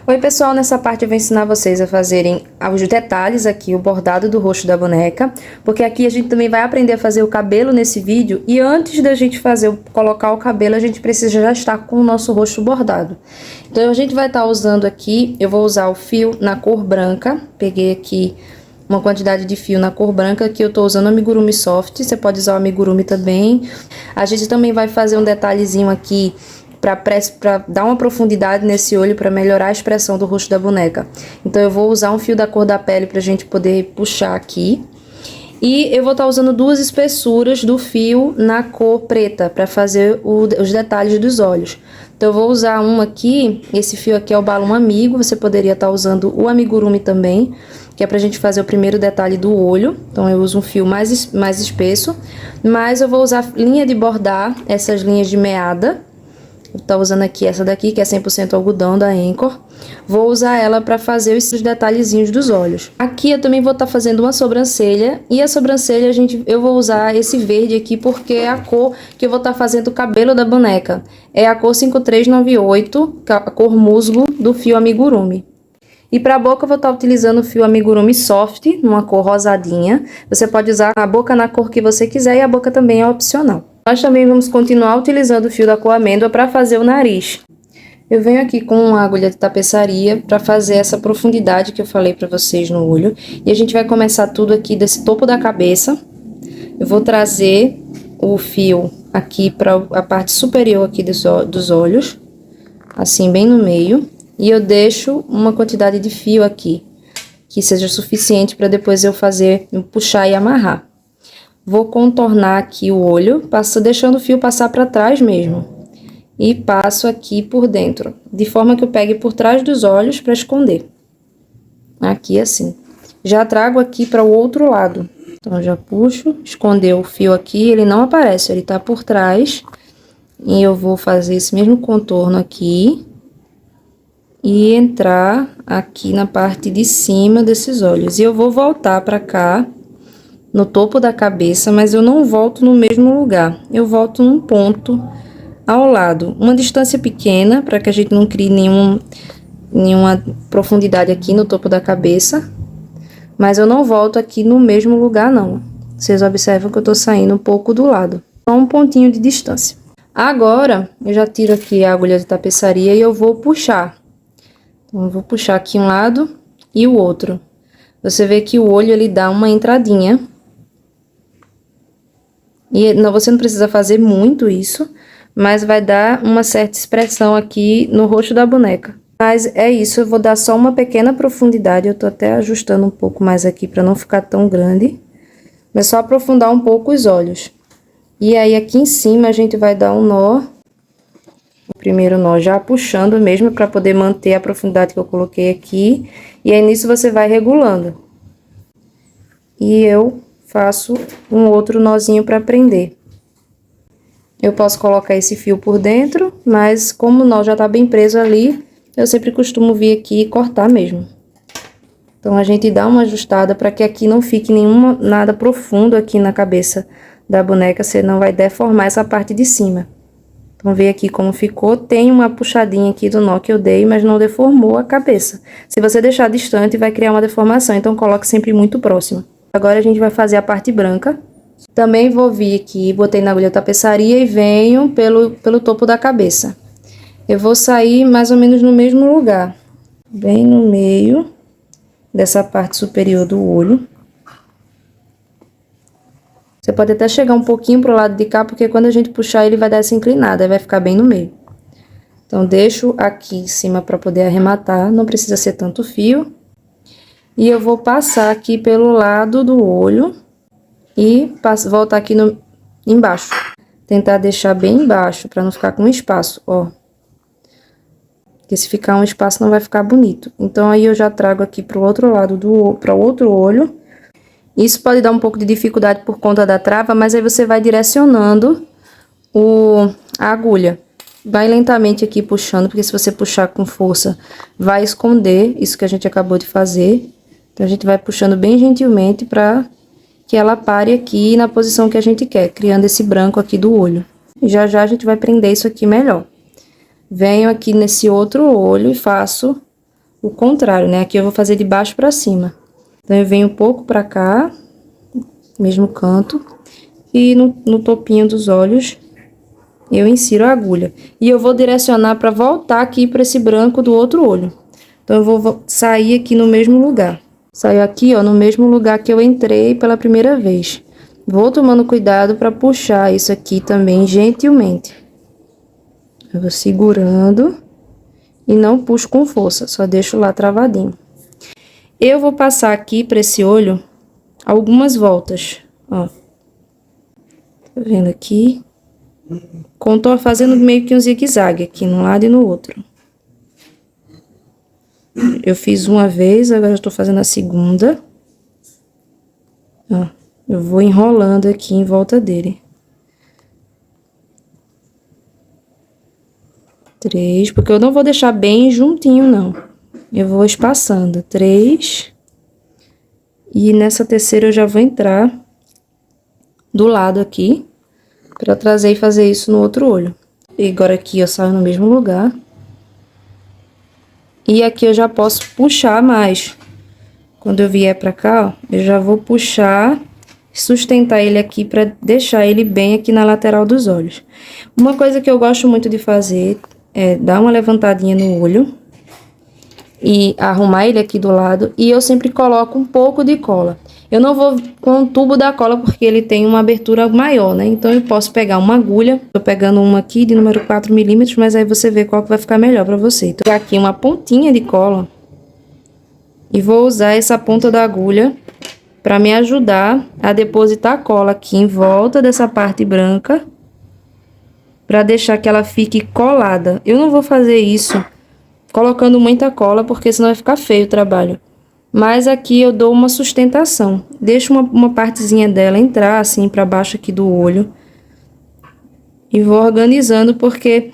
Oi pessoal, nessa parte eu vou ensinar vocês a fazerem os detalhes aqui, o bordado do rosto da boneca, porque aqui a gente também vai aprender a fazer o cabelo nesse vídeo, e antes da gente colocar o cabelo, a gente precisa já estar com o nosso rosto bordado. Então a gente vai estar usando aqui, eu vou usar o fio na cor branca, peguei aqui uma quantidade de fio na cor branca, que eu tô usando amigurumi soft, você pode usar o amigurumi também. A gente também vai fazer um detalhezinho aqui para dar uma profundidade nesse olho, para melhorar a expressão do rosto da boneca. Então eu vou usar um fio da cor da pele pra gente poder puxar aqui. E eu vou estar usando duas espessuras do fio na cor preta para fazer os detalhes dos olhos. Então eu vou usar um aqui, esse fio aqui é o balão amigo, você poderia estar usando o amigurumi também, que é pra gente fazer o primeiro detalhe do olho. Então eu uso um fio mais espesso, mas eu vou usar linha de bordar, essas linhas de meada. Eu tô usando aqui essa daqui, que é 100% algodão da Anchor. Vou usar ela para fazer esses detalhezinhos dos olhos. Aqui eu também vou estar fazendo uma sobrancelha. E a sobrancelha eu vou usar esse verde aqui, porque é a cor que eu vou estar fazendo o cabelo da boneca. É a cor 5398, a cor musgo do fio amigurumi. E para a boca eu vou estar utilizando o fio amigurumi soft, numa cor rosadinha. Você pode usar a boca na cor que você quiser e a boca também é opcional. Nós também vamos continuar utilizando o fio da cor amêndoa para fazer o nariz. Eu venho aqui com uma agulha de tapeçaria para fazer essa profundidade que eu falei para vocês no olho. E a gente vai começar tudo aqui desse topo da cabeça. Eu vou trazer o fio aqui para a parte superior aqui dos olhos, assim bem no meio. E eu deixo uma quantidade de fio aqui, que seja suficiente para depois eu puxar e amarrar. Vou contornar aqui o olho, deixando o fio passar para trás mesmo. E passo aqui por dentro, de forma que eu pegue por trás dos olhos para esconder. Aqui assim. Já trago aqui para o outro lado. Então, já puxo, esconder o fio aqui, ele não aparece, ele tá por trás. E eu vou fazer esse mesmo contorno aqui. E entrar aqui na parte de cima desses olhos. E eu vou voltar para cá, no topo da cabeça, mas eu não volto no mesmo lugar. Eu volto num ponto ao lado. Uma distância pequena, para que a gente não crie nenhuma profundidade aqui no topo da cabeça. Mas eu não volto aqui no mesmo lugar, não. Vocês observam que eu tô saindo um pouco do lado. Só um pontinho de distância. Agora, eu já tiro aqui a agulha de tapeçaria e eu vou puxar. Então, eu vou puxar aqui um lado e o outro. Você vê que o olho, ele dá uma entradinha. E você não precisa fazer muito isso, mas vai dar uma certa expressão aqui no rosto da boneca. Mas é isso, eu vou dar só uma pequena profundidade. Eu tô até ajustando um pouco mais aqui para não ficar tão grande. Mas só aprofundar um pouco os olhos. E aí, aqui em cima, a gente vai dar um nó. O primeiro nó já puxando mesmo, para poder manter a profundidade que eu coloquei aqui. E aí, nisso, você vai regulando. E eu faço um outro nozinho para prender. Eu posso colocar esse fio por dentro, mas como o nó já tá bem preso ali, eu sempre costumo vir aqui e cortar mesmo. Então, a gente dá uma ajustada para que aqui não fique nada profundo aqui na cabeça da boneca, senão vai deformar essa parte de cima. Então, vê aqui como ficou. Tem uma puxadinha aqui do nó que eu dei, mas não deformou a cabeça. Se você deixar distante, vai criar uma deformação, então coloque sempre muito próximo. Agora, a gente vai fazer a parte branca. Também vou vir aqui, botei na agulha tapeçaria e venho pelo topo da cabeça. Eu vou sair mais ou menos no mesmo lugar. Bem no meio dessa parte superior do olho. Você pode até chegar um pouquinho pro lado de cá, porque quando a gente puxar ele vai dar essa inclinada, aí vai ficar bem no meio. Então, deixo aqui em cima para poder arrematar, não precisa ser tanto fio. E eu vou passar aqui pelo lado do olho e voltar aqui embaixo. Tentar deixar bem embaixo, para não ficar com espaço, ó. Porque se ficar um espaço não vai ficar bonito. Então, aí eu já trago aqui pro outro lado para o outro olho. Isso pode dar um pouco de dificuldade por conta da trava, mas aí você vai direcionando a agulha. Vai lentamente aqui puxando, porque se você puxar com força, vai esconder isso que a gente acabou de fazer. Então, a gente vai puxando bem gentilmente para que ela pare aqui na posição que a gente quer, criando esse branco aqui do olho. E já já a gente vai prender isso aqui melhor. Venho aqui nesse outro olho e faço o contrário, né? Aqui eu vou fazer de baixo pra cima. Então, eu venho um pouco pra cá, mesmo canto, e no topinho dos olhos, eu insiro a agulha. E eu vou direcionar pra voltar aqui pra esse branco do outro olho. Então, eu vou sair aqui no mesmo lugar. Saio aqui, ó, no mesmo lugar que eu entrei pela primeira vez. Vou tomando cuidado pra puxar isso aqui também gentilmente. Eu vou segurando e não puxo com força, só deixo lá travadinho. Eu vou passar aqui pra esse olho algumas voltas, ó. Tá vendo aqui? Tô fazendo meio que um zigue-zague aqui, num lado e no outro. Eu fiz uma vez, agora eu tô fazendo a segunda. Ó, eu vou enrolando aqui em volta dele. 3, porque eu não vou deixar bem juntinho, não. Eu vou espaçando. 3. E nessa terceira eu já vou entrar do lado aqui, pra trazer e fazer isso no outro olho. E agora aqui eu saio no mesmo lugar. E aqui eu já posso puxar mais. Quando eu vier pra cá, ó, eu já vou puxar, sustentar ele aqui pra deixar ele bem aqui na lateral dos olhos. Uma coisa que eu gosto muito de fazer é dar uma levantadinha no olho e arrumar ele aqui do lado, e eu sempre coloco um pouco de cola. Eu não vou com o tubo da cola porque ele tem uma abertura maior, né? Então eu posso pegar uma agulha, tô pegando uma aqui de número 4 milímetros, mas aí você vê qual que vai ficar melhor pra você. Então aqui uma pontinha de cola e vou usar essa ponta da agulha pra me ajudar a depositar a cola aqui em volta dessa parte branca, pra deixar que ela fique colada. Eu não vou fazer isso colocando muita cola, porque senão vai ficar feio o trabalho. Mas aqui eu dou uma sustentação. Deixo uma partezinha dela entrar assim pra baixo aqui do olho. E vou organizando, porque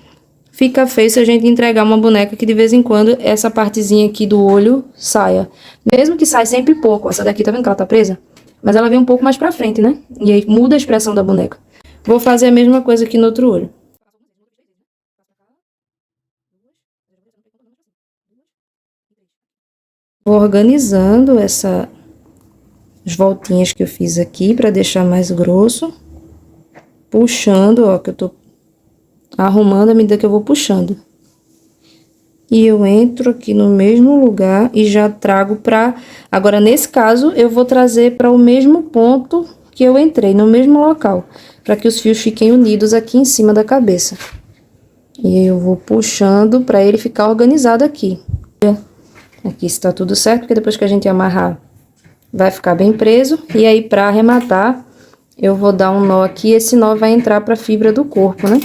fica feio se a gente entregar uma boneca que de vez em quando essa partezinha aqui do olho saia. Mesmo que saia sempre pouco. Essa daqui, tá vendo que ela tá presa? Mas ela vem um pouco mais pra frente, né? E aí muda a expressão da boneca. Vou fazer a mesma coisa aqui no outro olho. Vou organizando as voltinhas que eu fiz aqui pra deixar mais grosso. Puxando, ó, que eu tô arrumando à medida que eu vou puxando. E eu entro aqui no mesmo lugar e já trago pra... Agora, nesse caso, eu vou trazer para o mesmo ponto que eu entrei, no mesmo local, para que os fios fiquem unidos aqui em cima da cabeça. E aí eu vou puxando para ele ficar organizado aqui. Aqui está tudo certo, porque depois que a gente amarrar, vai ficar bem preso. E aí, para arrematar, eu vou dar um nó aqui, esse nó vai entrar para a fibra do corpo, né?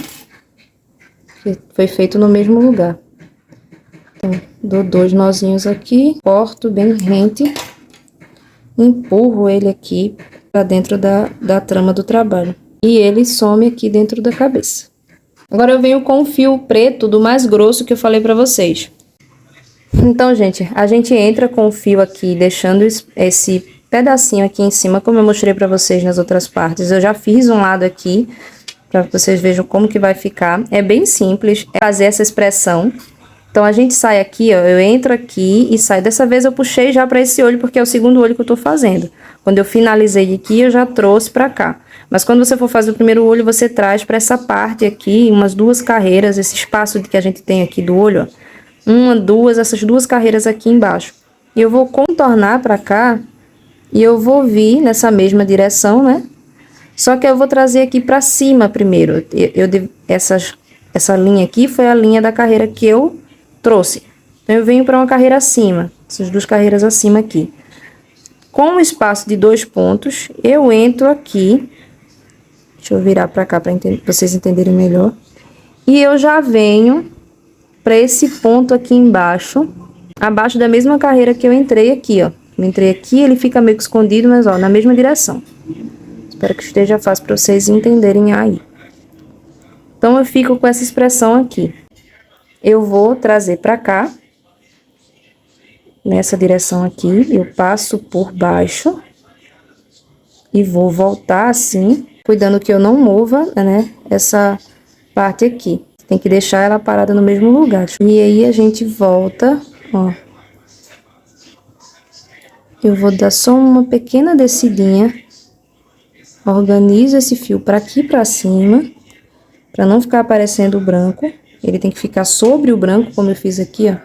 Que foi feito no mesmo lugar. Então, dou 2 nozinhos aqui, corto bem rente, empurro ele aqui para dentro da trama do trabalho. E ele some aqui dentro da cabeça. Agora eu venho com o fio preto do mais grosso que eu falei para vocês. Então, gente, a gente entra com o fio aqui, deixando esse pedacinho aqui em cima, como eu mostrei pra vocês nas outras partes. Eu já fiz um lado aqui, pra que vocês vejam como que vai ficar. É bem simples, é fazer essa expressão. Então, a gente sai aqui, ó, eu entro aqui e saio. Dessa vez eu puxei já pra esse olho, porque é o segundo olho que eu tô fazendo. Quando eu finalizei aqui, eu já trouxe pra cá. Mas quando você for fazer o primeiro olho, você traz pra essa parte aqui, umas 2 carreiras, esse espaço que a gente tem aqui do olho, ó. 1, 2, essas 2 carreiras aqui embaixo. E eu vou contornar pra cá e eu vou vir nessa mesma direção, né? Só que eu vou trazer aqui pra cima primeiro. Essa linha aqui foi a linha da carreira que eu trouxe. Então, eu venho pra uma carreira acima, essas 2 carreiras acima aqui. Com um espaço de 2 pontos, eu entro aqui. Deixa eu virar pra cá pra vocês entenderem melhor. E eu já venho para esse ponto aqui embaixo, abaixo da mesma carreira que eu entrei aqui, ó. Eu entrei aqui, ele fica meio que escondido, mas ó, na mesma direção. Espero que esteja fácil para vocês entenderem aí. Então, eu fico com essa expressão aqui. Eu vou trazer para cá, nessa direção aqui, eu passo por baixo e vou voltar assim, cuidando que eu não mova, né, essa parte aqui. Tem que deixar ela parada no mesmo lugar. E aí, a gente volta, ó, Eu vou dar só uma pequena descidinha. Organizo esse fio para aqui para cima, para não ficar aparecendo o branco. Ele tem que ficar sobre o branco, como eu fiz aqui, ó.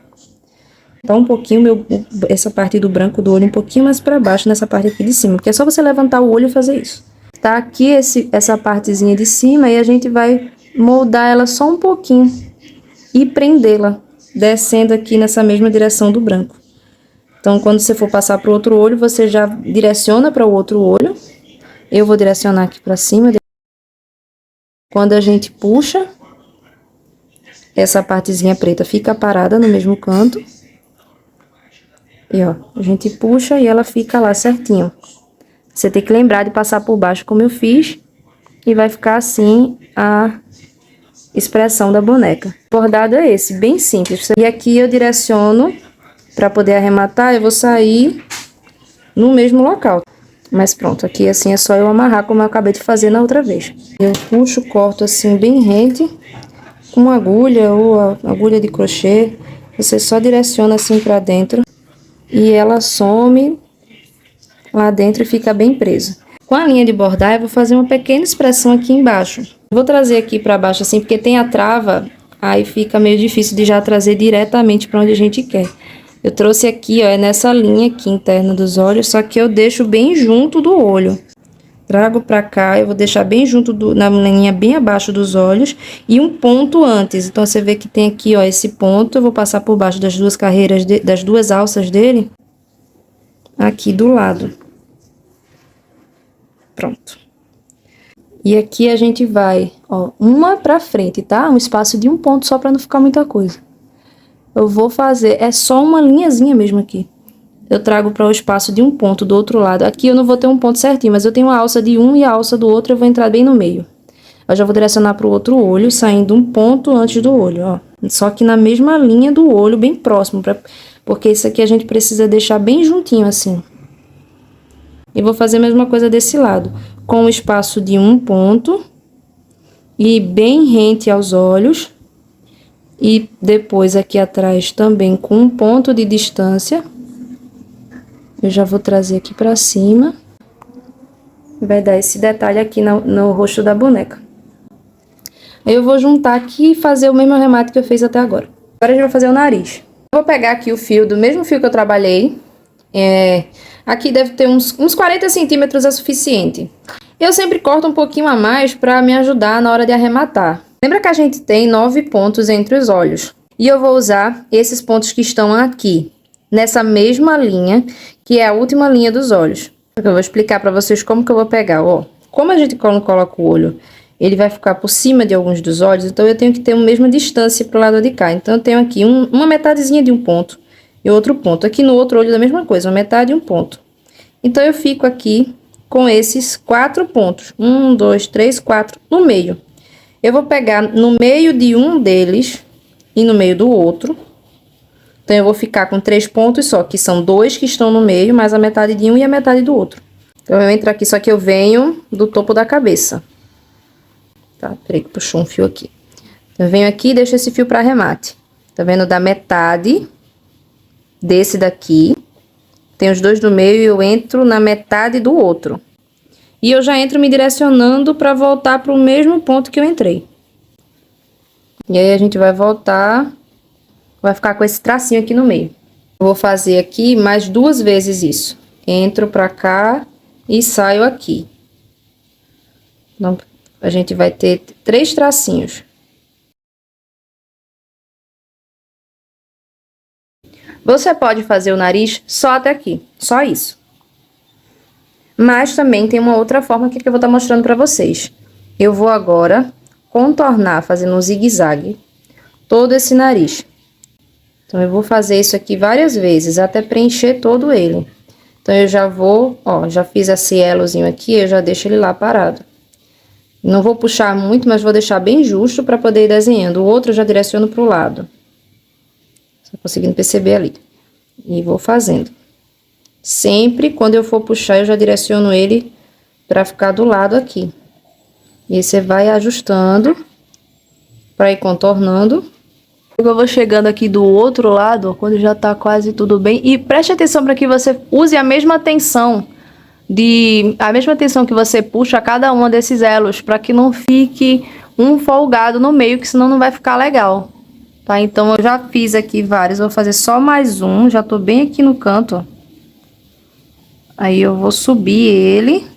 Tá um pouquinho essa parte do branco do olho um pouquinho mais para baixo nessa parte aqui de cima, porque é só você levantar o olho e fazer isso. Tá aqui essa partezinha de cima e a gente vai moldar ela só um pouquinho e prendê-la, descendo aqui nessa mesma direção do branco. Então, quando você for passar para o outro olho, você já direciona para o outro olho. Eu vou direcionar aqui para cima. Quando a gente puxa, essa partezinha preta fica parada no mesmo canto. E ó, a gente puxa e ela fica lá certinho. Você tem que lembrar de passar por baixo como eu fiz. E vai ficar assim a expressão da boneca. O bordado é esse, bem simples. E aqui eu direciono, para poder arrematar, eu vou sair no mesmo local. Mas pronto, aqui assim é só eu amarrar como eu acabei de fazer na outra vez. Eu puxo, corto assim bem rente, com uma agulha ou a agulha de crochê. Você só direciona assim pra dentro e ela some lá dentro e fica bem presa. Com a linha de bordar eu vou fazer uma pequena expressão aqui embaixo. Vou trazer aqui pra baixo assim, porque tem a trava, aí fica meio difícil de já trazer diretamente pra onde a gente quer. Eu trouxe aqui, ó, é nessa linha aqui interna dos olhos, só que eu deixo bem junto do olho. Trago pra cá, eu vou deixar bem junto na linha bem abaixo dos olhos e um ponto antes. Então, você vê que tem aqui, ó, esse ponto. Eu vou passar por baixo das duas carreiras, das duas alças dele, aqui do lado. Pronto. E aqui a gente vai, ó, uma pra frente, tá? Um espaço de um ponto só pra não ficar muita coisa. Eu vou fazer, é só uma linhazinha mesmo aqui. Eu trago para o espaço de um ponto do outro lado. Aqui eu não vou ter um ponto certinho, mas eu tenho a alça de um e a alça do outro, eu vou entrar bem no meio. Eu já vou direcionar para o outro olho, saindo um ponto antes do olho, ó. Só que na mesma linha do olho, bem próximo, porque isso aqui a gente precisa deixar bem juntinho assim. E vou fazer a mesma coisa desse lado, com o espaço de um ponto e bem rente aos olhos. E depois aqui atrás também com um ponto de distância. Eu já vou trazer aqui pra cima. Vai dar esse detalhe aqui no rosto da boneca. Aí eu vou juntar aqui e fazer o mesmo arremate que eu fiz até agora. Agora a gente vai fazer o nariz. Eu vou pegar aqui o fio, do mesmo fio que eu trabalhei. Aqui deve ter uns 40 centímetros é suficiente. Eu sempre corto um pouquinho a mais pra me ajudar na hora de arrematar. Lembra que a gente tem 9 pontos entre os olhos. E eu vou usar esses pontos que estão aqui, nessa mesma linha, que é a última linha dos olhos. Eu vou explicar pra vocês como que eu vou pegar, ó. Como a gente coloca o olho, ele vai ficar por cima de alguns dos olhos, então eu tenho que ter a mesma distância pro lado de cá. Então eu tenho aqui uma metadezinha de um ponto e outro ponto. Aqui no outro olho da mesma coisa, uma metade e um ponto. Então eu fico aqui com esses 4 pontos. 1, 2, 3, 4 no meio. Eu vou pegar no meio de um deles e no meio do outro. Então, eu vou ficar com 3 pontos só, que são 2 que estão no meio, mais a metade de um e a metade do outro. Então, eu entro aqui, só que eu venho do topo da cabeça. Tá? Peraí que puxou um fio aqui. Então, eu venho aqui e deixo esse fio para arremate. Tá vendo? Da metade desse daqui. Tem os dois do meio e eu entro na metade do outro. E eu já entro me direcionando para voltar para o mesmo ponto que eu entrei. E aí, a gente vai voltar, vai ficar com esse tracinho aqui no meio. Eu vou fazer aqui mais 2 vezes isso. Entro para cá e saio aqui. Então, a gente vai ter 3 tracinhos. Você pode fazer o nariz só até aqui, só isso. Mas também tem uma outra forma que eu vou estar mostrando para vocês. Eu vou agora contornar, fazendo um zigue-zague, todo esse nariz. Então, eu vou fazer isso aqui várias vezes, até preencher todo ele. Então, eu já vou, ó, já fiz esse elozinho aqui, eu já deixo ele lá parado. Não vou puxar muito, mas vou deixar bem justo para poder ir desenhando. O outro eu já direciono pro lado. Tá conseguindo perceber ali. E vou fazendo. Sempre, quando eu for puxar, eu já direciono ele para ficar do lado aqui. E aí, você vai ajustando para ir contornando. Eu vou chegando aqui do outro lado, ó, quando já tá quase tudo bem. E preste atenção para que você use a mesma tensão que você puxa a cada uma desses elos, para que não fique um folgado no meio, que senão não vai ficar legal. Tá? Então eu já fiz aqui vários, vou fazer só mais um, já tô bem aqui no canto, ó. Aí eu vou subir ele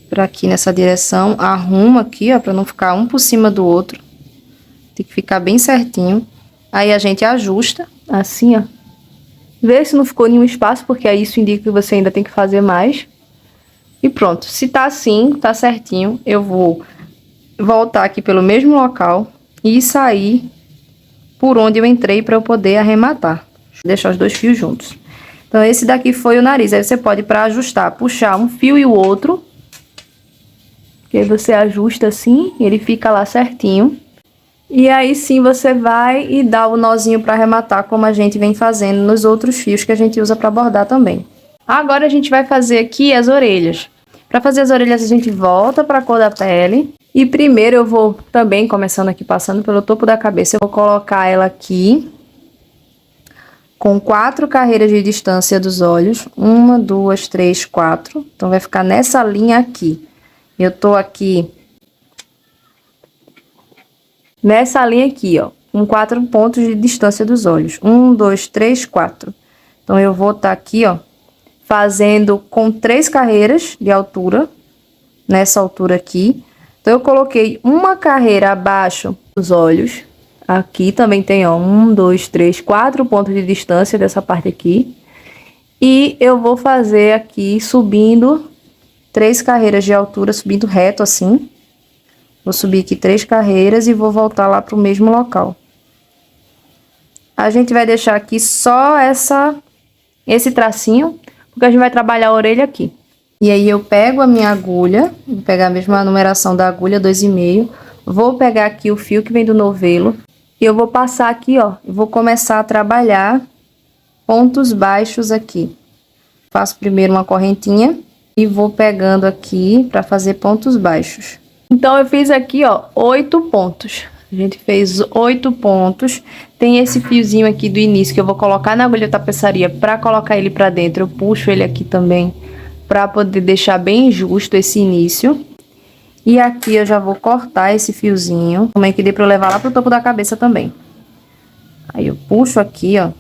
pra aqui nessa direção, arrumo aqui, ó, pra não ficar um por cima do outro. Tem que ficar bem certinho. Aí a gente ajusta, assim, ó. Vê se não ficou nenhum espaço, porque aí isso indica que você ainda tem que fazer mais. E pronto, se tá assim, tá certinho, eu vou voltar aqui pelo mesmo local e sair por onde eu entrei para eu poder arrematar. Deixar os dois fios juntos. Então esse daqui foi o nariz. Aí você pode, para ajustar, puxar um fio e o outro. Que aí você ajusta assim, ele fica lá certinho. E aí sim você vai e dá o nozinho para arrematar, como a gente vem fazendo nos outros fios que a gente usa para bordar também. Agora a gente vai fazer aqui as orelhas. Para fazer as orelhas a gente volta para a cor da pele. E primeiro eu vou também, começando aqui, passando pelo topo da cabeça, eu vou colocar ela aqui com 4 carreiras de distância dos olhos. 1, 2, 3, 4. Então vai ficar nessa linha aqui. Eu tô aqui nessa linha aqui, ó, com 4 pontos de distância dos olhos. 1, 2, 3, 4. Então eu vou estar aqui, ó, fazendo com 3 carreiras de altura, nessa altura aqui. Então eu coloquei uma carreira abaixo dos olhos. Aqui também tem, ó, 1, 2, 3, 4 pontos de distância dessa parte aqui. E eu vou fazer aqui subindo 3 carreiras de altura, subindo reto assim. Vou subir aqui 3 carreiras e vou voltar lá pro mesmo local. A gente vai deixar aqui só esse tracinho, porque a gente vai trabalhar a orelha aqui. E aí eu pego a minha agulha, vou pegar a mesma numeração da agulha, 2,5. Vou pegar aqui o fio que vem do novelo. E eu vou passar aqui, ó, eu vou começar a trabalhar pontos baixos aqui. Faço primeiro uma correntinha e vou pegando aqui para fazer pontos baixos. Então eu fiz aqui, ó, 8 pontos. A gente fez 8 pontos. Tem esse fiozinho aqui do início que eu vou colocar na agulha tapeçaria para colocar ele para dentro. Eu puxo ele aqui também para poder deixar bem justo esse início. E aqui eu já vou cortar esse fiozinho, também que dê para eu levar lá pro topo da cabeça também. Aí eu puxo aqui, ó.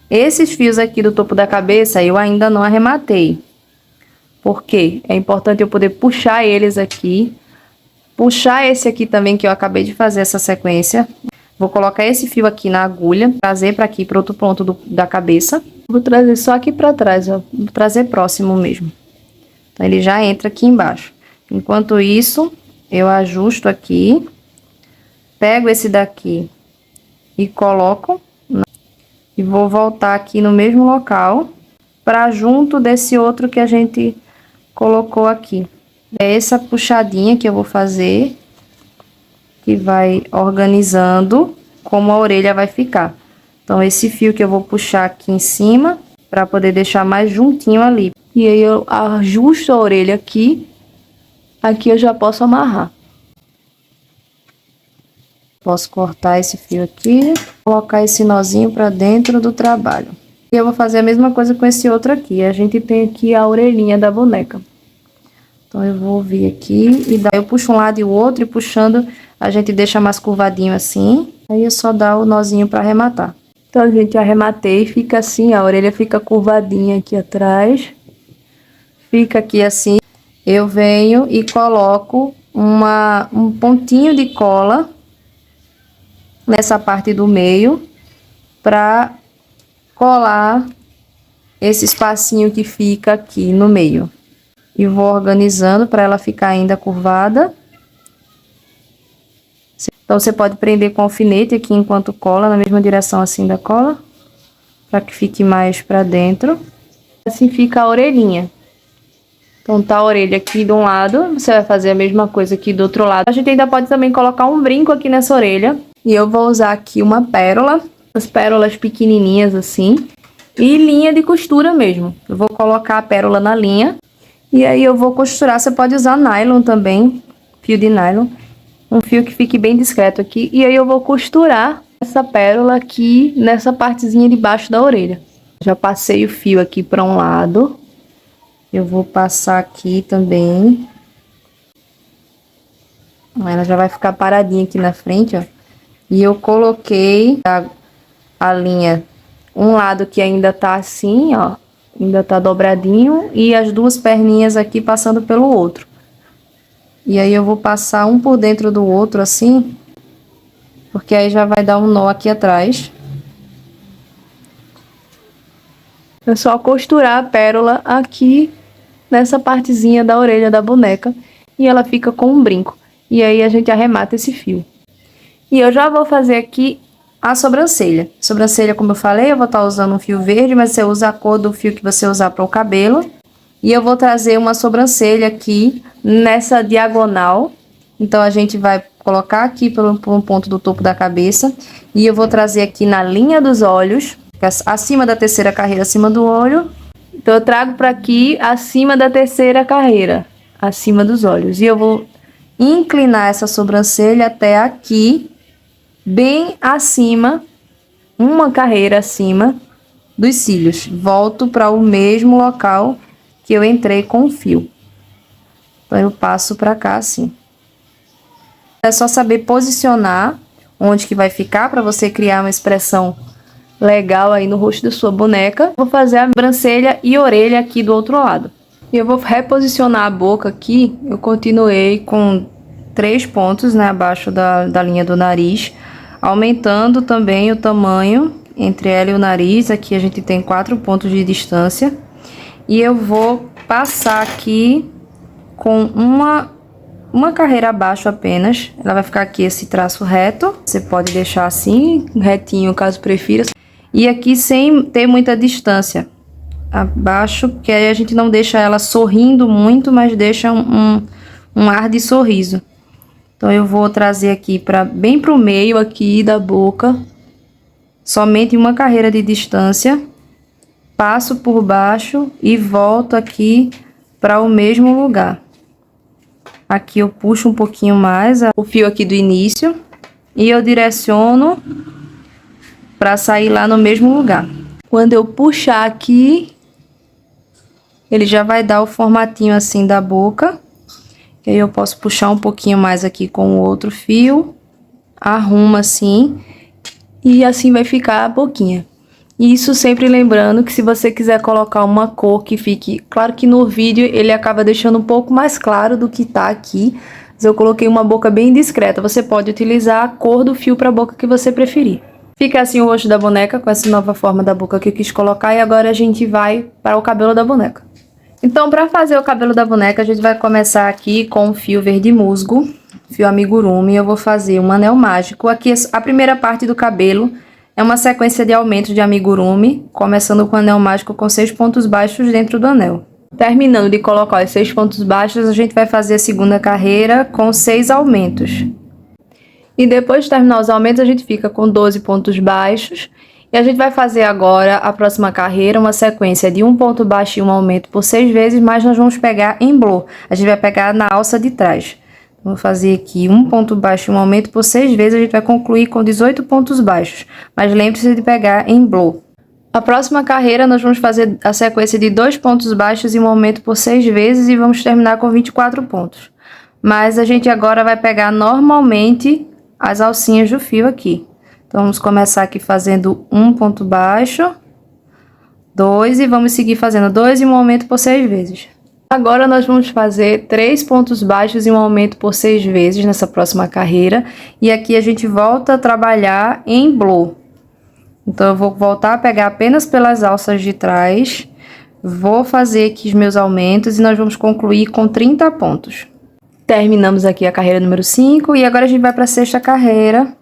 Esses fios aqui do topo da cabeça eu ainda não arrematei. Porque é importante eu poder puxar eles aqui. Puxar esse aqui também que eu acabei de fazer essa sequência. Vou colocar esse fio aqui na agulha, trazer para aqui, para outro ponto da cabeça. Vou trazer só aqui para trás, ó. Vou trazer próximo mesmo. Então ele já entra aqui embaixo. Enquanto isso, eu ajusto aqui, pego esse daqui e coloco, e vou voltar aqui no mesmo local, para junto desse outro que a gente colocou aqui. É essa puxadinha que eu vou fazer, que vai organizando como a orelha vai ficar. Então, esse fio que eu vou puxar aqui em cima, para poder deixar mais juntinho ali. E aí eu ajusto a orelha aqui. Aqui eu já posso amarrar. Posso cortar esse fio aqui, colocar esse nozinho para dentro do trabalho. E eu vou fazer a mesma coisa com esse outro aqui. A gente tem aqui a orelhinha da boneca. Então eu vou vir aqui e eu puxo um lado e o outro, e puxando a gente deixa mais curvadinho assim. Aí é só dar o nozinho para arrematar. Então a gente arrematei, fica assim, a orelha fica curvadinha aqui atrás. Fica aqui assim. Eu venho e coloco um pontinho de cola nessa parte do meio para colar esse espacinho que fica aqui no meio. E vou organizando para ela ficar ainda curvada. Então você pode prender com alfinete aqui enquanto cola, na mesma direção assim da cola, para que fique mais para dentro. Assim fica a orelhinha. Então tá a orelha aqui de um lado, você vai fazer a mesma coisa aqui do outro lado. A gente ainda pode também colocar um brinco aqui nessa orelha. E eu vou usar aqui uma pérola, as pérolas pequenininhas assim. E linha de costura mesmo. Eu vou colocar a pérola na linha. E aí eu vou costurar, você pode usar nylon também, fio de nylon. um fio que fique bem discreto aqui. E aí eu vou costurar essa pérola aqui nessa partezinha de baixo da orelha. Já passei o fio aqui para um lado. Eu vou passar aqui também. Ela já vai ficar paradinha aqui na frente, ó. E eu coloquei a linha, um lado que ainda tá assim, ó. Ainda tá dobradinho. E as duas perninhas aqui passando pelo outro. E aí eu vou passar um por dentro do outro assim. Porque aí já vai dar um nó aqui atrás. É só costurar a pérola aqui nessa partezinha da orelha da boneca. E ela fica com um brinco. E aí a gente arremata esse fio. E eu já vou fazer aqui a sobrancelha. Sobrancelha, como eu falei, eu vou estar usando um fio verde, mas você usa a cor do fio que você usar para o cabelo. E eu vou trazer uma sobrancelha aqui nessa diagonal. Então a gente vai colocar aqui por um ponto do topo da cabeça. E eu vou trazer aqui na linha dos olhos, acima da terceira carreira, acima do olho. Então eu trago para aqui, acima da terceira carreira, acima dos olhos. E eu vou inclinar essa sobrancelha até aqui, bem acima, uma carreira acima dos cílios. Volto para o mesmo local que eu entrei com o fio. Então eu passo para cá assim. É só saber posicionar onde que vai ficar para você criar uma expressão legal aí no rosto da sua boneca. Vou fazer a sobrancelha e orelha aqui do outro lado. E eu vou reposicionar a boca aqui. Eu continuei com 3 pontos, né, abaixo da linha do nariz, aumentando também o tamanho entre ela e o nariz. Aqui a gente tem 4 pontos de distância. E eu vou passar aqui com uma carreira abaixo apenas. Ela vai ficar aqui esse traço reto. Você pode deixar assim, retinho, caso prefira. E aqui sem ter muita distância abaixo, porque aí a gente não deixa ela sorrindo muito, mas deixa um ar de sorriso. Então eu vou trazer aqui bem pro meio aqui da boca, somente uma carreira de distância, passo por baixo e volto aqui para o mesmo lugar. Aqui eu puxo um pouquinho mais o fio aqui do início e eu direciono para sair lá no mesmo lugar. Quando eu puxar aqui, ele já vai dar o formatinho assim da boca. E aí eu posso puxar um pouquinho mais aqui com o outro fio, arrumo assim, e assim vai ficar a boquinha. Isso sempre lembrando que se você quiser colocar uma cor que fique... Claro que no vídeo ele acaba deixando um pouco mais claro do que tá aqui, mas eu coloquei uma boca bem discreta. Você pode utilizar a cor do fio para a boca que você preferir. Fica assim o rosto da boneca, com essa nova forma da boca que eu quis colocar, e agora a gente vai para o cabelo da boneca. Então, para fazer o cabelo da boneca, a gente vai começar aqui com o fio verde musgo, fio amigurumi. Eu vou fazer um anel mágico. Aqui, a primeira parte do cabelo é uma sequência de aumentos de amigurumi, começando com o anel mágico com 6 pontos baixos dentro do anel. Terminando de colocar os 6 pontos baixos, a gente vai fazer a segunda carreira com 6 aumentos. E depois de terminar os aumentos, a gente fica com 12 pontos baixos. E a gente vai fazer agora a próxima carreira, uma sequência de um ponto baixo e um aumento por 6 vezes, mas nós vamos pegar em blow. A gente vai pegar na alça de trás. Vou fazer aqui um ponto baixo e um aumento por 6 vezes, a gente vai concluir com 18 pontos baixos. Mas lembre-se de pegar em blow. A próxima carreira nós vamos fazer a sequência de 2 pontos baixos e um aumento por 6 vezes e vamos terminar com 24 pontos. Mas a gente agora vai pegar normalmente as alcinhas do fio aqui. Então, vamos começar aqui fazendo um ponto baixo, 2 e vamos seguir fazendo 2 e um aumento por 6 vezes. Agora, nós vamos fazer 3 pontos baixos e um aumento por 6 vezes nessa próxima carreira. E aqui a gente volta a trabalhar em blow. Então, eu vou voltar a pegar apenas pelas alças de trás. Vou fazer aqui os meus aumentos e nós vamos concluir com 30 pontos. Terminamos aqui a carreira número 5 e agora a gente vai para a sexta carreira.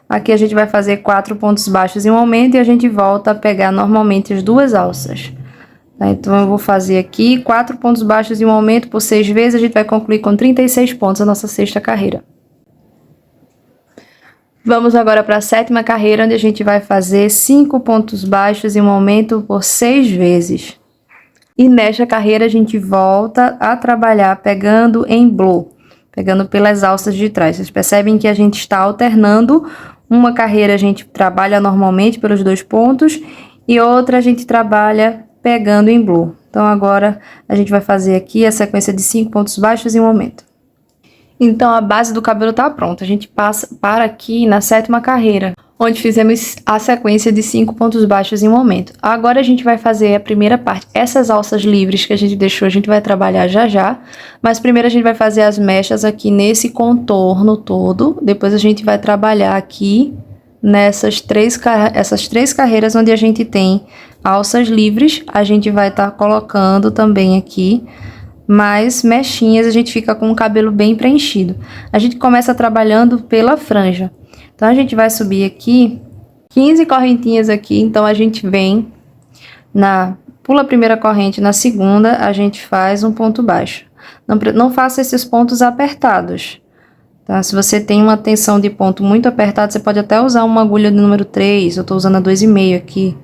Aqui a gente vai fazer 4 pontos baixos e um aumento e a gente volta a pegar normalmente as duas alças. Tá? Então, eu vou fazer aqui 4 pontos baixos e um aumento por 6 vezes, a gente vai concluir com 36 pontos a nossa sexta carreira. Vamos agora para a sétima carreira, onde a gente vai fazer 5 pontos baixos e um aumento por 6 vezes. E nesta carreira a gente volta a trabalhar pegando em blow. pegando pelas alças de trás. Vocês percebem que a gente está alternando. Uma carreira a gente trabalha normalmente pelos 2 pontos e outra a gente trabalha pegando em blue. Então, agora a gente vai fazer aqui a sequência de 5 pontos baixos em um aumento. Então, a base do cabelo tá pronta. A gente para aqui na 7ª carreira, onde fizemos a sequência de 5 pontos baixos em um aumento. Agora a gente vai fazer a primeira parte. Essas alças livres que a gente deixou, a gente vai trabalhar já já. Mas primeiro a gente vai fazer as mechas aqui nesse contorno todo. Depois a gente vai trabalhar aqui essas três carreiras onde a gente tem alças livres. A gente vai estar colocando também aqui mais mechinhas, a gente fica com o cabelo bem preenchido. A gente começa trabalhando pela franja. Então, a gente vai subir aqui 15 correntinhas aqui. Então, a gente vem pula a primeira corrente, na segunda a gente faz um ponto baixo. Não faça esses pontos apertados, tá? Se você tem uma tensão de ponto muito apertado, você pode até usar uma agulha do número 3, eu tô usando a 2,5 aqui.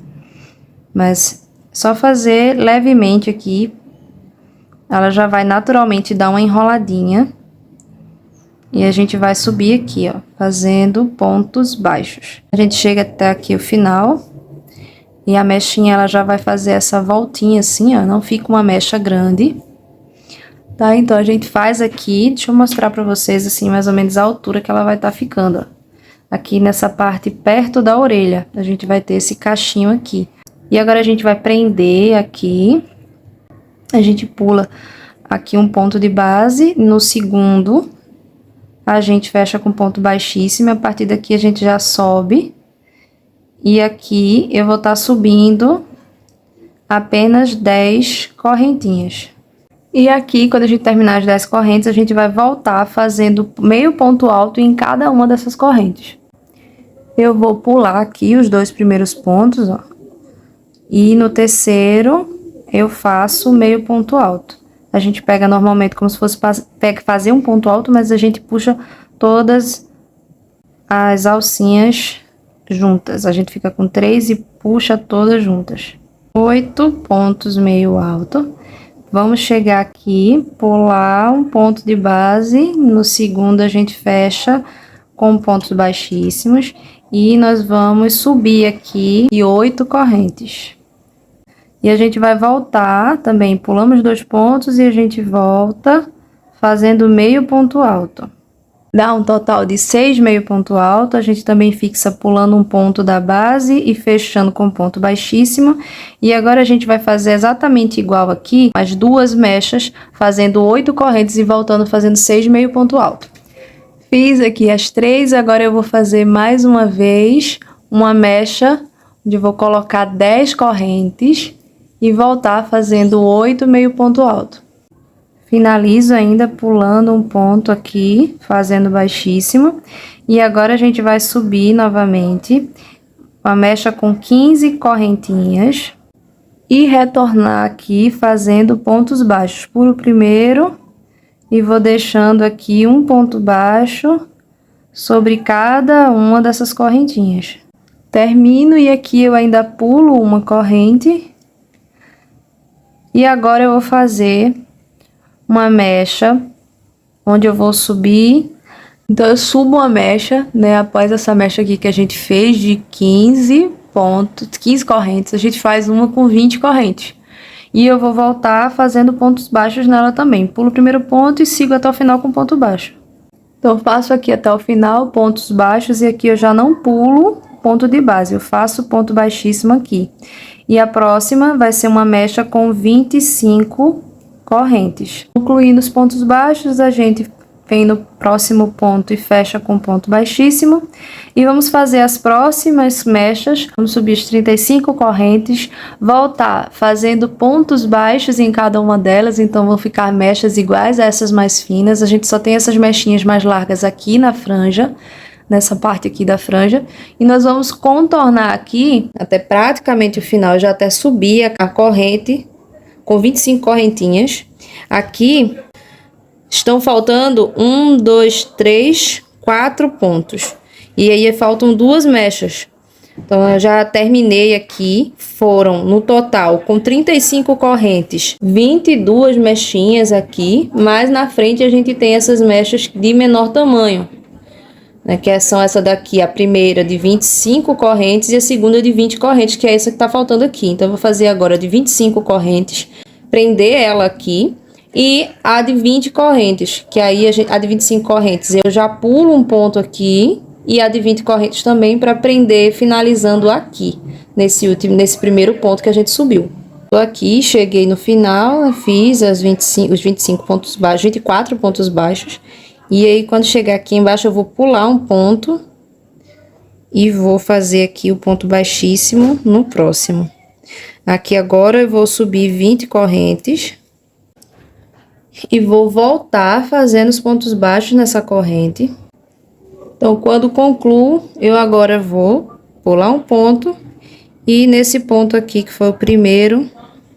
Mas só fazer levemente aqui, ela já vai naturalmente dar uma enroladinha. E a gente vai subir aqui, ó, fazendo pontos baixos. A gente chega até aqui o final. E a mechinha, ela já vai fazer essa voltinha assim, ó, não fica uma mecha grande. Tá? Então, a gente faz aqui, deixa eu mostrar pra vocês, assim, mais ou menos a altura que ela vai estar ficando, ó. Aqui nessa parte perto da orelha, a gente vai ter esse cachinho aqui. E agora a gente vai prender aqui. A gente pula aqui um ponto de base, no segundo a gente fecha com ponto baixíssimo, a partir daqui a gente já sobe. E aqui eu vou estar subindo apenas 10 correntinhas. E aqui, quando a gente terminar as 10 correntes, a gente vai voltar fazendo meio ponto alto em cada uma dessas correntes. Eu vou pular aqui os 2 primeiros pontos, ó. E no terceiro eu faço meio ponto alto. A gente pega normalmente como se fosse fazer um ponto alto, mas a gente puxa todas as alcinhas juntas. A gente fica com 3 e puxa todas juntas. 8 pontos meio alto. Vamos chegar aqui, pular um ponto de base. No segundo a gente fecha com pontos baixíssimos. E nós vamos subir aqui 8 correntes. E a gente vai voltar também, pulamos 2 pontos e a gente volta fazendo meio ponto alto. Dá um total de 6 meio ponto alto, a gente também fixa pulando um ponto da base e fechando com ponto baixíssimo. E agora a gente vai fazer exatamente igual aqui, as 2 mechas, fazendo 8 correntes e voltando fazendo 6 meio ponto alto. Fiz aqui as 3, agora eu vou fazer mais uma vez uma mecha, onde eu vou colocar 10 correntes e voltar fazendo 8 meio ponto alto. Finalizo ainda pulando um ponto aqui, fazendo baixíssimo. E agora a gente vai subir novamente, uma mecha com 15 correntinhas. E retornar aqui fazendo pontos baixos. Pulo primeiro e vou deixando aqui um ponto baixo sobre cada uma dessas correntinhas. Termino e aqui eu ainda pulo uma corrente. E agora eu vou fazer uma mecha, onde eu vou subir. Então, eu subo uma mecha, né? Após essa mecha aqui que a gente fez de 15 correntes, a gente faz uma com 20 correntes. E eu vou voltar fazendo pontos baixos nela também. Pulo o primeiro ponto e sigo até o final com ponto baixo. Então, eu faço aqui até o final, pontos baixos, e aqui eu já não pulo ponto de base, eu faço ponto baixíssimo aqui. E a próxima vai ser uma mecha com 25 correntes. Concluindo os pontos baixos, a gente vem no próximo ponto e fecha com ponto baixíssimo. E vamos fazer as próximas mechas, vamos subir as 35 correntes, voltar fazendo pontos baixos em cada uma delas, então vão ficar mechas iguais a essas mais finas. A gente só tem essas mechinhas mais largas aqui na franja, nessa parte aqui da franja, e nós vamos contornar aqui até praticamente o final, já até subir a corrente com 25 correntinhas. Aqui estão faltando 4 pontos, e aí faltam 2 mechas. Então, eu já terminei aqui. Foram, no total, com 35 correntes, 22 mechinhas aqui. Mas na frente a gente tem essas mechas de menor tamanho, né? Que são essa daqui, a primeira de 25 correntes e a segunda de 20 correntes, que é essa que tá faltando aqui. Então, eu vou fazer agora de 25 correntes, prender ela aqui. E a de 20 correntes, que aí a de 25 correntes eu já pulo um ponto aqui. E a de 20 correntes também para prender, finalizando aqui, nesse primeiro ponto que a gente subiu. Tô aqui, cheguei no final, fiz os 25 pontos baixos, 24 pontos baixos. E aí, quando chegar aqui embaixo, eu vou pular um ponto. E vou fazer aqui o ponto baixíssimo no próximo. Aqui agora eu vou subir 20 correntes. E vou voltar fazendo os pontos baixos nessa corrente. Então, quando concluo, eu agora vou pular um ponto. E nesse ponto aqui, que foi o primeiro,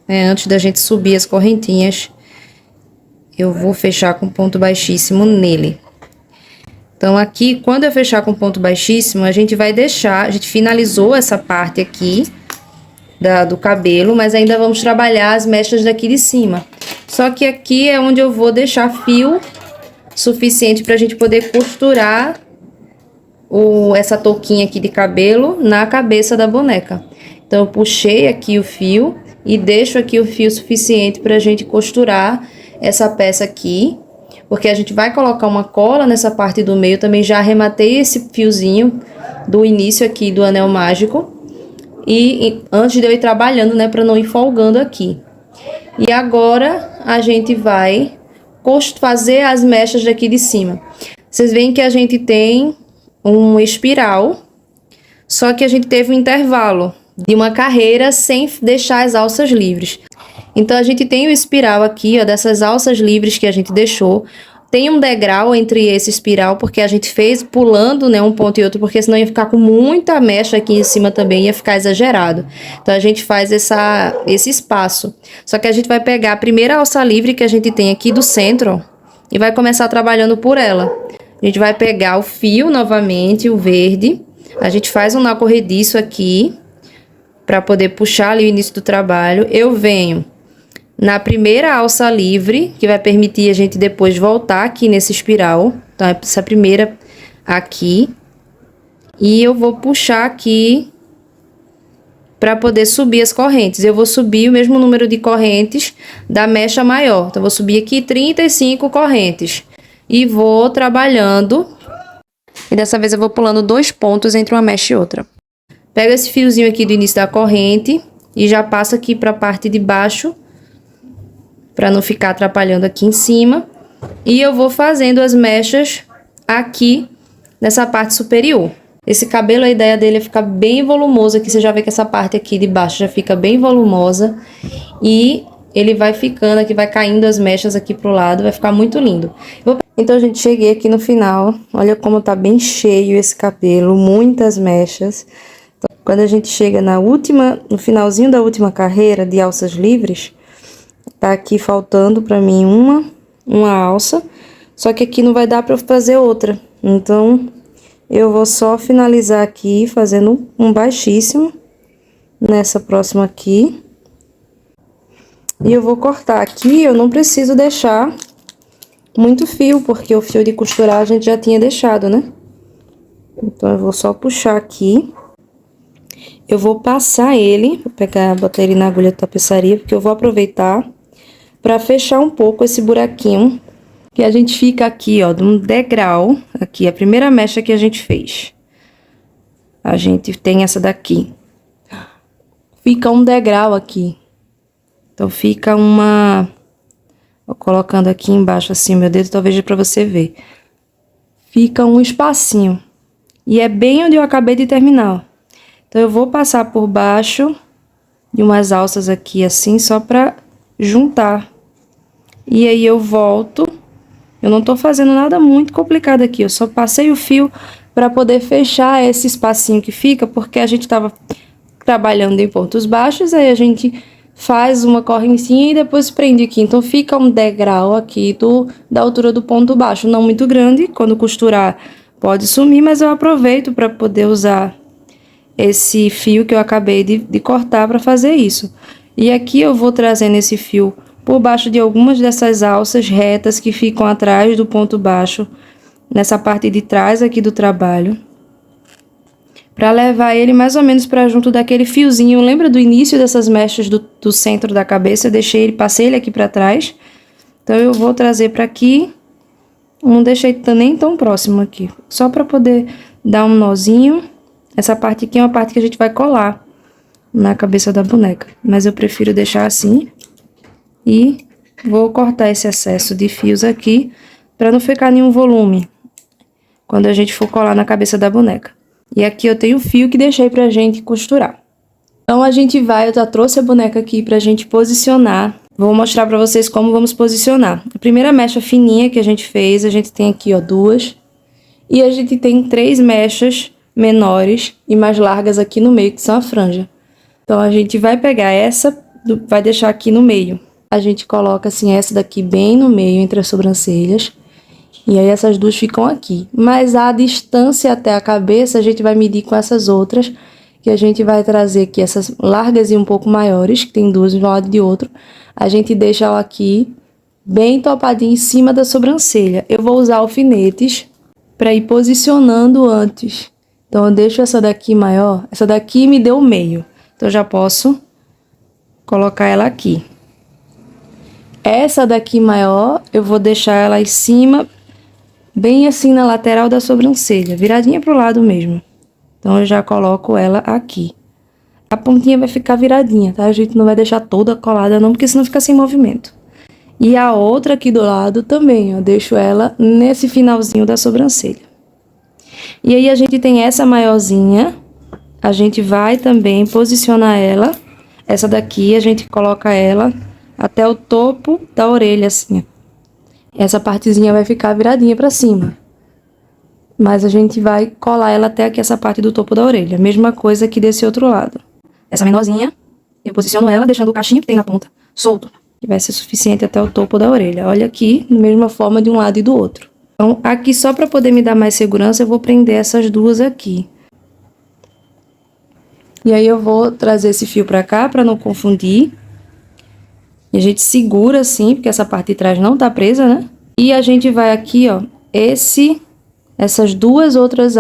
antes da gente subir as correntinhas, eu vou fechar com ponto baixíssimo nele. Então, aqui, quando eu fechar com ponto baixíssimo, a gente vai deixar... A gente finalizou essa parte aqui do cabelo, mas ainda vamos trabalhar as mechas daqui de cima. Só que aqui é onde eu vou deixar fio suficiente pra gente poder costurar essa touquinha aqui de cabelo na cabeça da boneca. Então, eu puxei aqui o fio e deixo aqui o fio suficiente pra gente costurar essa peça aqui. Porque a gente vai colocar uma cola nessa parte do meio. Também já arrematei esse fiozinho do início aqui do anel mágico. E antes de eu ir trabalhando, né, pra não ir folgando aqui. E agora, a gente vai fazer as mechas daqui de cima. Vocês veem que a gente tem um espiral, só que a gente teve um intervalo de uma carreira sem deixar as alças livres. Então, a gente tem o espiral aqui, ó, dessas alças livres que a gente deixou. Tem um degrau entre esse espiral, porque a gente fez pulando, né, um ponto e outro, porque senão ia ficar com muita mecha aqui em cima também, ia ficar exagerado. Então, a gente faz esse espaço. Só que a gente vai pegar a primeira alça livre que a gente tem aqui do centro, ó, e vai começar trabalhando por ela. A gente vai pegar o fio novamente, o verde. A gente faz um nó corrediço aqui, para poder puxar ali o início do trabalho. Eu venho na primeira alça livre, que vai permitir a gente depois voltar aqui nesse espiral. Então, essa primeira aqui. E eu vou puxar aqui para poder subir as correntes. Eu vou subir o mesmo número de correntes da mecha maior. Então, eu vou subir aqui 35 correntes. E vou trabalhando. E dessa vez eu vou pulando 2 pontos entre uma mecha e outra. Pego esse fiozinho aqui do início da corrente e já passo aqui para a parte de baixo, para não ficar atrapalhando aqui em cima. E eu vou fazendo as mechas aqui nessa parte superior. Esse cabelo, a ideia dele é ficar bem volumoso aqui. Você já vê que essa parte aqui de baixo já fica bem volumosa. E ele vai ficando aqui, vai caindo as mechas aqui pro lado, vai ficar muito lindo. Então, gente, cheguei aqui no final. Olha como tá bem cheio esse cabelo, muitas mechas. Então, quando a gente chega no finalzinho da última carreira de alças livres, tá aqui faltando pra mim uma alça, só que aqui não vai dar pra eu fazer outra. Então, eu vou só finalizar aqui fazendo um baixíssimo nessa próxima aqui. E eu vou cortar aqui, eu não preciso deixar muito fio, porque o fio de costurar a gente já tinha deixado, né? Então, eu vou só puxar aqui. Eu vou passar ele, vou botar ele na agulha de tapeçaria, porque eu vou aproveitar para fechar um pouco esse buraquinho. Que a gente fica aqui, ó, de um degrau, aqui, a primeira mecha que a gente fez. A gente tem essa daqui. Fica um degrau aqui. Então, fica uma... Vou colocando aqui embaixo, assim, meu dedo, talvez pra você ver. Fica um espacinho. E é bem onde eu acabei de terminar, ó. Então, eu vou passar por baixo de umas alças aqui, assim, só pra juntar. E aí, eu volto. Eu não tô fazendo nada muito complicado aqui. Eu só passei o fio pra poder fechar esse espacinho que fica, porque a gente tava trabalhando em pontos baixos, aí a gente faz uma correntinha e depois prende aqui. Então, fica um degrau aqui da altura do ponto baixo. Não muito grande, quando costurar pode sumir, mas eu aproveito para poder usar esse fio que eu acabei de cortar para fazer isso. E aqui eu vou trazendo esse fio por baixo de algumas dessas alças retas que ficam atrás do ponto baixo, nessa parte de trás aqui do trabalho, para levar ele mais ou menos para junto daquele fiozinho. Lembra do início dessas mechas do centro da cabeça? Eu deixei ele, passei ele aqui para trás. Então eu vou trazer para aqui. Não deixei nem tão próximo aqui, só para poder dar um nozinho. Essa parte aqui é uma parte que a gente vai colar na cabeça da boneca, mas eu prefiro deixar assim. E vou cortar esse excesso de fios aqui, para não ficar nenhum volume quando a gente for colar na cabeça da boneca. E aqui eu tenho o fio que deixei pra gente costurar. Então a gente vai, eu já trouxe a boneca aqui pra gente posicionar. Vou mostrar pra vocês como vamos posicionar. A primeira mecha fininha que a gente fez, a gente tem aqui, ó, 2. E a gente tem 3 mechas menores e mais largas aqui no meio, que são a franja. Então a gente vai pegar essa, vai deixar aqui no meio. A gente coloca assim essa daqui bem no meio, entre as sobrancelhas. E aí essas duas ficam aqui. Mas a distância até a cabeça a gente vai medir com essas outras, que a gente vai trazer aqui essas largas e um pouco maiores, que tem duas de um lado e de outro. A gente deixa ela aqui bem topadinha em cima da sobrancelha. Eu vou usar alfinetes para ir posicionando antes. Então eu deixo essa daqui maior, essa daqui me deu o meio. Então eu já posso colocar ela aqui. Essa daqui maior, eu vou deixar ela em cima, bem assim na lateral da sobrancelha, viradinha pro lado mesmo. Então eu já coloco ela aqui. A pontinha vai ficar viradinha, tá? A gente não vai deixar toda colada não, porque senão fica sem movimento. E a outra aqui do lado também, ó, deixo ela nesse finalzinho da sobrancelha. E aí a gente tem essa maiorzinha, a gente vai também posicionar ela. Essa daqui a gente coloca ela até o topo da orelha, assim. Essa partezinha vai ficar viradinha pra cima. Mas a gente vai colar ela até aqui, essa parte do topo da orelha. Mesma coisa aqui desse outro lado. Essa menorzinha, eu posiciono ela deixando o cachinho que tem na ponta solto, que vai ser suficiente até o topo da orelha. Olha aqui, da mesma forma de um lado e do outro. Então, aqui só pra poder me dar mais segurança, eu vou prender essas duas aqui. E aí eu vou trazer esse fio pra cá, pra não confundir. E a gente segura assim, porque essa parte de trás não tá presa, né? E a gente vai aqui, ó, essas duas outras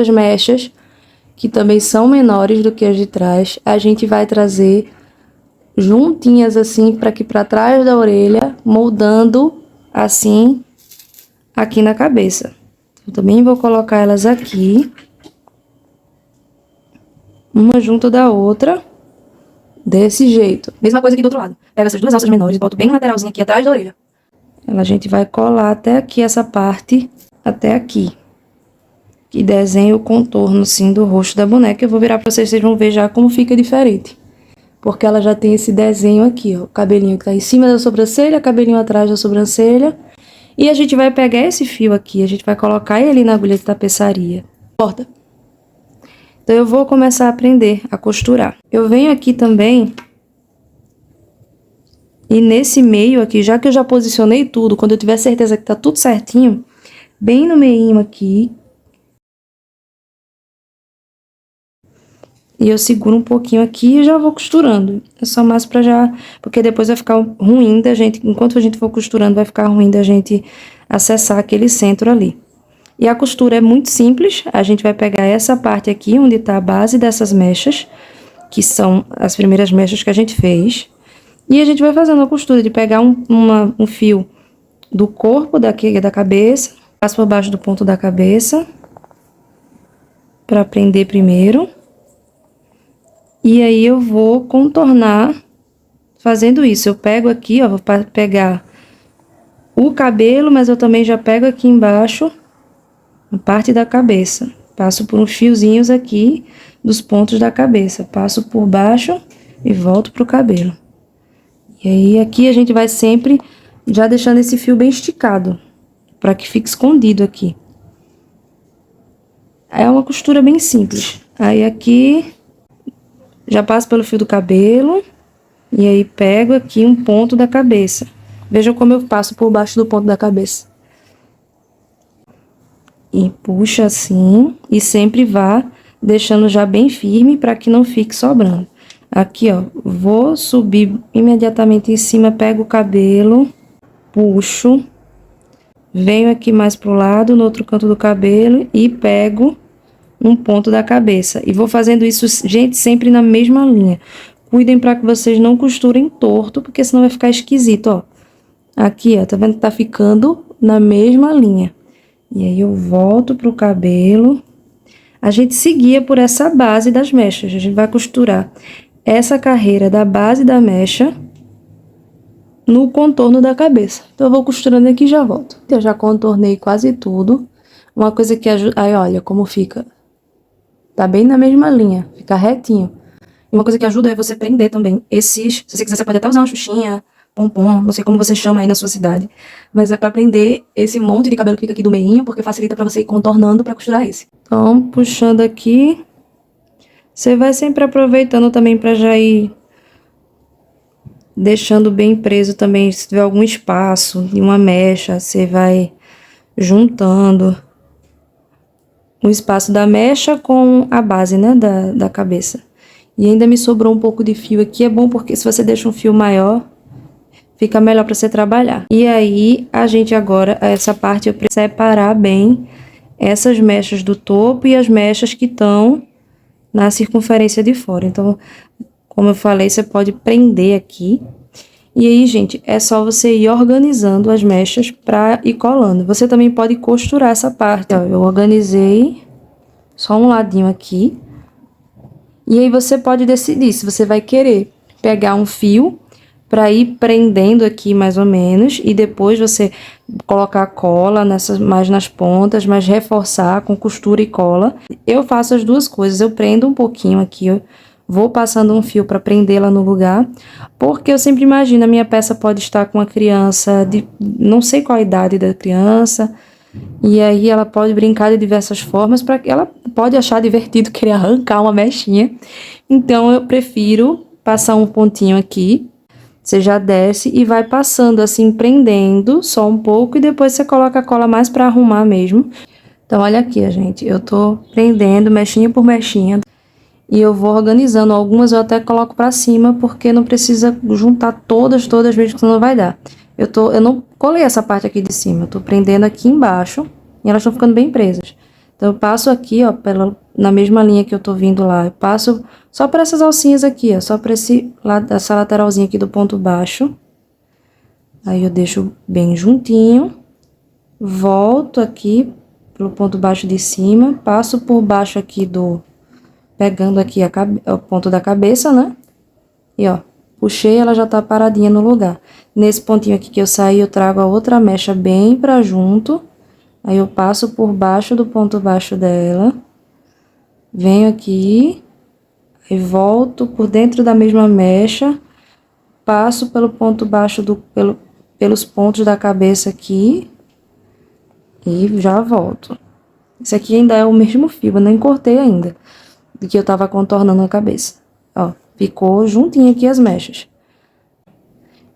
mechas, que também são menores do que as de trás, a gente vai trazer juntinhas assim, para aqui pra trás da orelha, moldando assim, aqui na cabeça. Eu também vou colocar elas aqui, uma junto da outra, desse jeito. Mesma coisa aqui do outro lado. Pega essas duas alças menores, boto bem lateralzinho aqui atrás da orelha. A gente vai colar até aqui essa parte, até aqui. Que desenha o contorno, sim, do rosto da boneca. Eu vou virar pra vocês vão ver já como fica diferente. Porque ela já tem esse desenho aqui, ó. O cabelinho que tá em cima da sobrancelha, cabelinho atrás da sobrancelha. E a gente vai pegar esse fio aqui, a gente vai colocar ele na agulha de tapeçaria. Corta. Então, eu vou começar a aprender a costurar. Eu venho aqui também, e nesse meio aqui, já que eu já posicionei tudo, quando eu tiver certeza que tá tudo certinho, bem no meinho aqui, e eu seguro um pouquinho aqui e já vou costurando. É só mais pra já, porque depois vai ficar ruim da gente, enquanto a gente for costurando, vai ficar ruim da gente acessar aquele centro ali. E a costura é muito simples, a gente vai pegar essa parte aqui, onde tá a base dessas mechas, que são as primeiras mechas que a gente fez. E a gente vai fazendo a costura de pegar um fio do corpo daqui da cabeça, passo por baixo do ponto da cabeça, pra prender primeiro. E aí eu vou contornar fazendo isso. Eu pego aqui, ó, vou pegar o cabelo, mas eu também já pego aqui embaixo a parte da cabeça. Passo por uns fiozinhos aqui dos pontos da cabeça. Passo por baixo e volto pro cabelo. E aí aqui a gente vai sempre já deixando esse fio bem esticado, para que fique escondido aqui. É uma costura bem simples. Aí aqui já passo pelo fio do cabelo e aí pego aqui um ponto da cabeça. Vejam como eu passo por baixo do ponto da cabeça. E puxa assim, e sempre vá deixando já bem firme para que não fique sobrando. Aqui, ó, vou subir imediatamente em cima, pego o cabelo, puxo, venho aqui mais pro lado, no outro canto do cabelo e pego um ponto da cabeça. E vou fazendo isso, gente, sempre na mesma linha. Cuidem para que vocês não costurem torto, porque senão vai ficar esquisito, ó. Aqui, ó, tá vendo que tá ficando na mesma linha. E aí eu volto pro cabelo. A gente seguia por essa base das mechas. A gente vai costurar essa carreira da base da mecha no contorno da cabeça. Então eu vou costurando aqui e já volto. Eu já contornei quase tudo. Uma coisa que ajuda... Aí, olha como fica. Tá bem na mesma linha, fica retinho. E uma coisa que ajuda é você prender também esses... Se você quiser, você pode até usar uma xuxinha, pompom, não sei como você chama aí na sua cidade. Mas é pra prender esse monte de cabelo que fica aqui do meinho, porque facilita pra você ir contornando pra costurar esse. Então, puxando aqui. Você vai sempre aproveitando também pra já ir deixando bem preso também. Se tiver algum espaço de uma mecha, você vai juntando o espaço da mecha com a base, né, da cabeça. E ainda me sobrou um pouco de fio aqui. É bom porque se você deixa um fio maior, fica melhor para você trabalhar. E aí, a gente agora, essa parte eu preciso separar bem essas mechas do topo e as mechas que estão na circunferência de fora. Então, como eu falei, você pode prender aqui. E aí, gente, é só você ir organizando as mechas pra ir colando. Você também pode costurar essa parte, ó. Eu organizei só um ladinho aqui. E aí você pode decidir se você vai querer pegar um fio para ir prendendo aqui mais ou menos e depois você colocar cola mais nas pontas, mas reforçar com costura e cola. Eu faço as duas coisas, eu prendo um pouquinho aqui, eu vou passando um fio para prendê-la no lugar, porque eu sempre imagino, a minha peça pode estar com uma criança de não sei qual a idade da criança, e aí ela pode brincar de diversas formas, para que ela pode achar divertido querer arrancar uma mechinha. Então eu prefiro passar um pontinho aqui. Você já desce e vai passando assim, prendendo só um pouco e depois você coloca a cola mais pra arrumar mesmo. Então, olha aqui, gente, eu tô prendendo mechinha por mechinha e eu vou organizando. Algumas eu até coloco pra cima porque não precisa juntar todas mesmo, que senão não vai dar. Eu não colei essa parte aqui de cima, eu tô prendendo aqui embaixo e elas estão ficando bem presas. Então, eu passo aqui, ó, na mesma linha que eu tô vindo lá, eu passo só por essas alcinhas aqui, ó, só pra essa lateralzinha aqui do ponto baixo. Aí eu deixo bem juntinho, volto aqui pelo ponto baixo de cima, passo por baixo aqui pegando aqui o ponto da cabeça, né? E ó, puxei, ela já tá paradinha no lugar. Nesse pontinho aqui que eu saí, eu trago a outra mecha bem pra junto. Aí eu passo por baixo do ponto baixo dela, venho aqui, e volto por dentro da mesma mecha, passo pelo ponto baixo pelos pontos da cabeça aqui, e já volto. Esse aqui ainda é o mesmo fio, eu nem cortei ainda, do que eu tava contornando a cabeça. Ó, ficou juntinho aqui as mechas.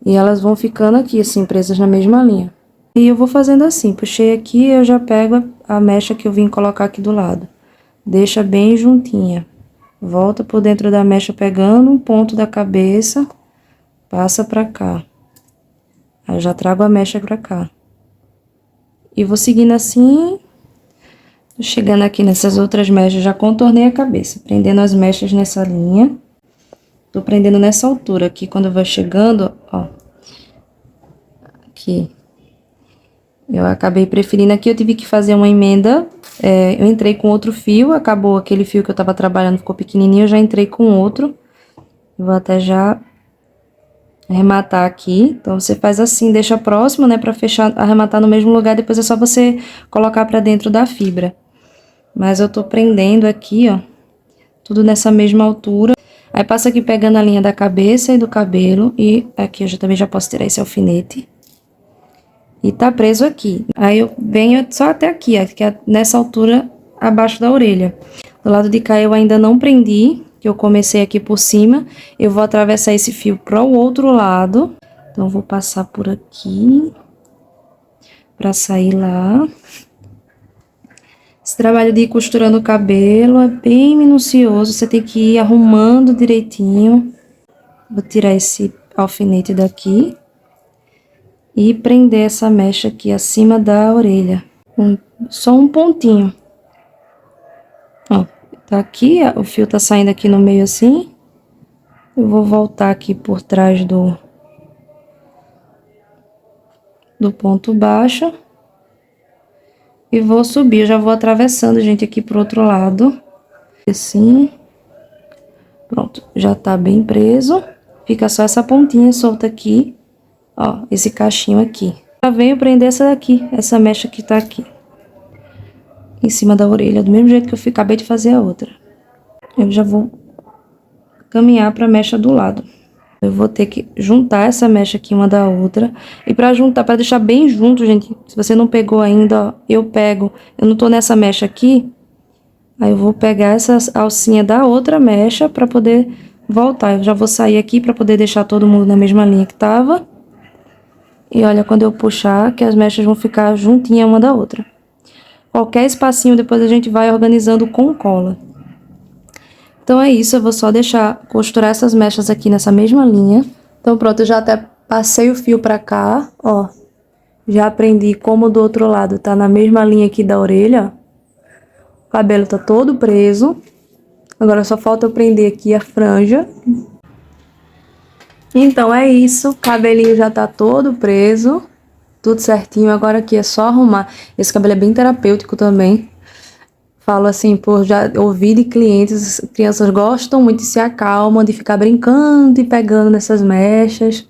E elas vão ficando aqui, assim, presas na mesma linha. E eu vou fazendo assim, puxei aqui, eu já pego a mecha que eu vim colocar aqui do lado. Deixa bem juntinha. Volta por dentro da mecha pegando um ponto da cabeça, passa pra cá. Aí eu já trago a mecha pra cá. E vou seguindo assim, chegando aqui nessas outras mechas, já contornei a cabeça, prendendo as mechas nessa linha. Tô prendendo nessa altura aqui, quando vai chegando, ó. Aqui. Eu acabei preferindo aqui, eu tive que fazer uma emenda, eu entrei com outro fio, acabou aquele fio que eu tava trabalhando, ficou pequenininho, eu já entrei com outro. Eu vou até já arrematar aqui, então você faz assim, deixa próximo, né, pra fechar, arrematar no mesmo lugar, depois é só você colocar pra dentro da fibra. Mas eu tô prendendo aqui, ó, tudo nessa mesma altura. Aí passo aqui pegando a linha da cabeça e do cabelo, e aqui eu também já posso tirar esse alfinete. E tá preso aqui. Aí eu venho só até aqui, ó, que é nessa altura abaixo da orelha. Do lado de cá eu ainda não prendi, que eu comecei aqui por cima. Eu vou atravessar esse fio para o outro lado. Então, eu vou passar por aqui, pra sair lá. Esse trabalho de ir costurando o cabelo é bem minucioso, você tem que ir arrumando direitinho. Vou tirar esse alfinete daqui e prender essa mecha aqui acima da orelha. Só um pontinho. Ó, tá aqui, o fio tá saindo aqui no meio assim. Eu vou voltar aqui por trás do ponto baixo. E vou subir, eu já vou atravessando, gente, aqui pro outro lado. Assim. Pronto, já tá bem preso. Fica só essa pontinha solta aqui. Ó, esse cachinho aqui. Já venho prender essa daqui, essa mecha que tá aqui. Em cima da orelha, do mesmo jeito que eu acabei de fazer a outra. Eu já vou caminhar pra mecha do lado. Eu vou ter que juntar essa mecha aqui uma da outra. E pra juntar, pra deixar bem junto, gente, se você não pegou ainda, ó, eu pego. Eu não tô nessa mecha aqui. Aí eu vou pegar essa alcinha da outra mecha pra poder voltar. Eu já vou sair aqui pra poder deixar todo mundo na mesma linha que tava. E olha, quando eu puxar, que as mechas vão ficar juntinha uma da outra. Qualquer espacinho, depois a gente vai organizando com cola. Então é isso, eu vou só deixar costurar essas mechas aqui nessa mesma linha. Então pronto, eu já até passei o fio pra cá, ó. Já aprendi como do outro lado tá na mesma linha aqui da orelha, ó. O cabelo tá todo preso. Agora só falta eu prender aqui a franja. Então é isso, o cabelinho já tá todo preso. Tudo certinho, agora aqui é só arrumar. Esse cabelo é bem terapêutico também. Falo assim, por já ouvir de clientes, as crianças gostam muito e se acalmam, de ficar brincando e pegando nessas mechas.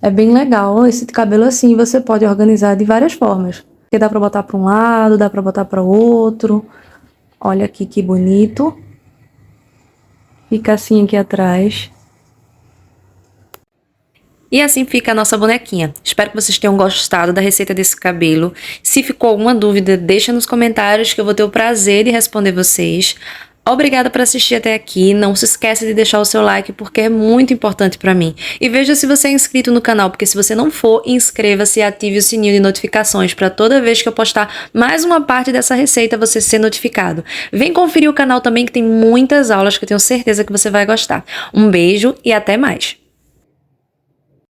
É bem legal. Esse cabelo assim você pode organizar de várias formas. Porque dá pra botar pra um lado, dá pra botar pra outro. Olha aqui que bonito. Fica assim aqui atrás. E assim fica a nossa bonequinha. Espero que vocês tenham gostado da receita desse cabelo. Se ficou alguma dúvida, deixa nos comentários que eu vou ter o prazer de responder vocês. Obrigada por assistir até aqui. Não se esqueça de deixar o seu like porque é muito importante pra mim. E veja se você é inscrito no canal, porque se você não for, inscreva-se e ative o sininho de notificações para toda vez que eu postar mais uma parte dessa receita você ser notificado. Vem conferir o canal também que tem muitas aulas que eu tenho certeza que você vai gostar. Um beijo e até mais!